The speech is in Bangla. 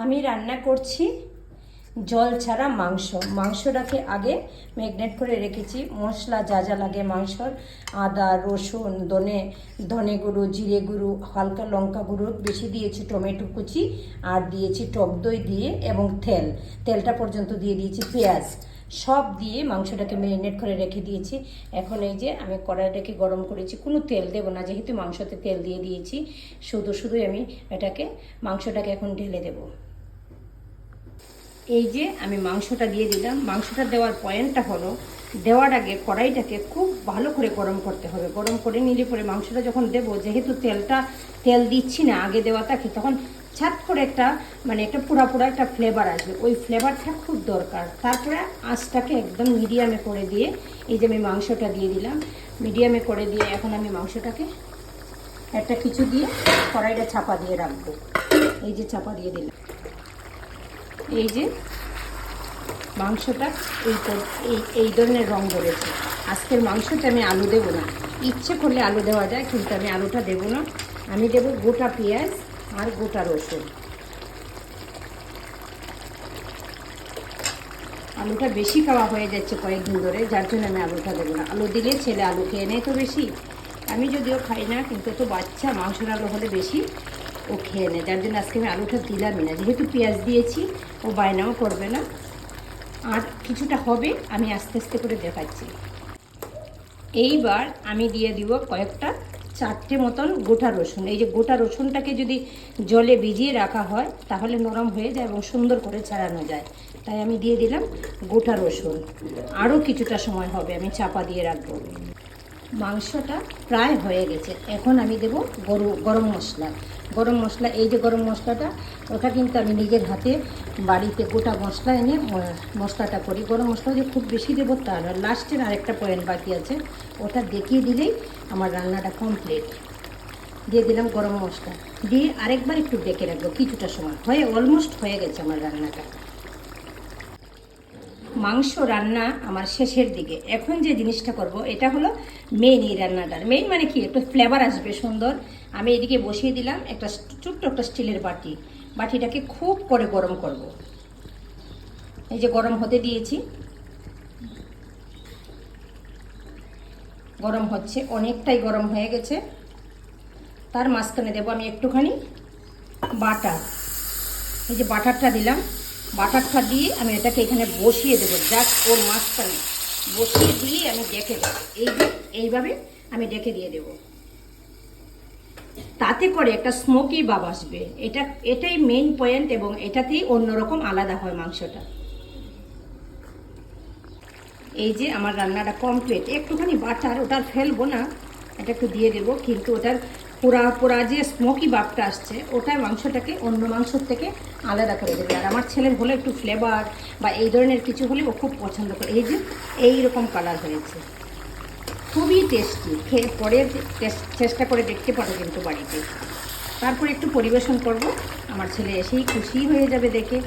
আমি রান্না করছি জল ছাড়া মাংসটাকে আগে ম্যাগনেট করে রেখেছি। মশলা যা যা লাগে মাংসর, আদা, রসুন, ধনে গুঁড়ো, জিরে গুঁড়ো, হালকা লঙ্কা গুঁড়ো বেশি দিয়েছি, টমেটো কুচি আর দিয়েছি টক দই দিয়ে, এবং তেলটা পর্যন্ত দিয়ে দিয়েছি, পেঁয়াজ সব দিয়ে মাংসটাকে ম্যারিনেট করে রেখে দিয়েছি। এখন এই যে আমি কড়াইটাকে গরম করেছি, কোনো তেল দেবো না যেহেতু মাংসতে তেল দিয়ে দিয়েছি। শুধুই আমি মাংসটাকে এখন ঢেলে দেবো। এই যে আমি মাংসটা দিয়ে দিলাম। মাংসটা দেওয়ার পয়েন্টটা হলো, দেওয়ার আগে কড়াইটাকে খুব ভালো করে গরম করতে হবে। গরম করে নিলে পরে মাংসটা যখন দেবো, যেহেতু তেল দিচ্ছি না আগে দেওয়া থাকে, তখন ছাট করে একটা পুরা একটা ফ্লেভার আসবে। ওই ফ্লেভারটা খুব দরকার। তারপরে আঁচটাকে একদম মিডিয়ামে করে দিয়ে এই যে আমি মাংসটা দিয়ে দিলাম। মিডিয়ামে করে দিয়ে এখন আমি মাংসটাকে একটা কিছু দিয়ে কড়াইটা চাপা দিয়ে রাখবো। এই যে চাপা দিয়ে দিলাম। এই যে মাংসটা এই ধরনের রং ধরেছে। আজকের মাংসতে আমি আলু দেবো না। ইচ্ছে করলে আলু দেওয়া যায়, কিন্তু আমি আলুটা দেবো না। আমি দেবো গোটা পেঁয়াজ আর গোটা রসুন। আলুটা বেশি খাওয়া হয়ে যাচ্ছে কয়েকদিন ধরে, যার জন্য আমি আলুটা দেবো না। আলু দিলে ছেলে আলু খেয়ে নেয় তো বেশি। আমি যদিও খাই না, কিন্তু তো বাচ্চা মাংসের আলু হলে বেশি ও খেয়ে নেয়, যার জন্য আজকে আমি আলুটা দিলামই না। যেহেতু পেঁয়াজ দিয়েছি, ও বায়নাও করবে না। আর কিছুটা হবে, আমি আস্তে আস্তে করে দেখাচ্ছি। এইবার আমি দিয়ে দিব কয়েকটা 4টে মতন গোটা রসুন। এই যে গোটা রসুনটাকে যদি জলে ভিজিয়ে রাখা হয় তাহলে নরম হয়ে যায় এবং সুন্দর করে ছাড়ানো যায়। তাই আমি দিয়ে দিলাম গোটা রসুন। আরও কিছুটা সময় হবে, আমি চাপা দিয়ে রাখবো। মাংসটা প্রায় হয়ে গেছে। এখন আমি দেব গরম মশলা। এই যে গরম মশলাটা, ওটা কিন্তু আমি নিজের হাতে বাড়িতে গোটা মশলা এনে মশলাটা করি। গরম মশলা যে খুব বেশি দেবো তা না। লাস্টের আরেকটা পয়েন্ট বাকি আছে, ওটা দেখিয়ে দিলেই আমার রান্নাটা কমপ্লিট। দিয়ে দিলাম গরম মশলা, দিয়ে আরেকবার একটু ডেকে রাখবো কিছুটা সময়। অলমোস্ট হয়ে গেছে আমার রান্নাটা। মাংস রান্না আমার শেষের দিকে। এখন যে জিনিসটা করব, এটা হলো মেইন। এই রান্নাটার মেইন মানে কি, একটু ফ্লেভার আসবে সুন্দর। আমি এদিকে বসিয়ে দিলাম একটা ছোট্ট একটা স্টিলের বাটিটাকে খুব করে গরম করব। এই যে গরম হতে দিয়েছি, গরম হচ্ছে, অনেকটাই গরম হয়ে গেছে। তার মাঝখানে দেবো আমি একটুখানি বাটার। এই যে বাটারটা দিলাম। বাটারটা দিয়ে আমি এটাকে এখানে বসিয়ে দেবো, জাস্ট ওর মাঝখানে বসিয়ে দিয়ে আমি ডেকে দেবো। এইভাবে আমি ডেকে দিয়ে দেবো। তাতে করে একটা স্মোকি ভাব আসবে। এটাই মেইন পয়েন্ট, এবং এটাতেই অন্যরকম আলাদা হয় মাংসটা। এই যে আমার রান্নাটা কমপ্লিট। একটুখানি বাটার, ওটা ফেলবো না, এটা একটু দিয়ে দেবো, কিন্তু ওটার পুরা যে স্মোকি ভাবটা আসছে, ওটার মাংসটাকে অন্য মাংসর থেকে আলাদা করে দেবে। আর আমার ছেলের হলে একটু ফ্লেভার বা এই ধরনের কিছু হলে ও খুব পছন্দ করে। এই যে এইরকম কালার হয়েছে, খুবই টেস্টি। খেয়ে পরে চেষ্টা করে দেখতে পারো কিন্তু বাড়িতে। তারপর একটু পরিবেশন করব, আমার ছেলে এসেই খুশি হয়ে যাবে দেখে।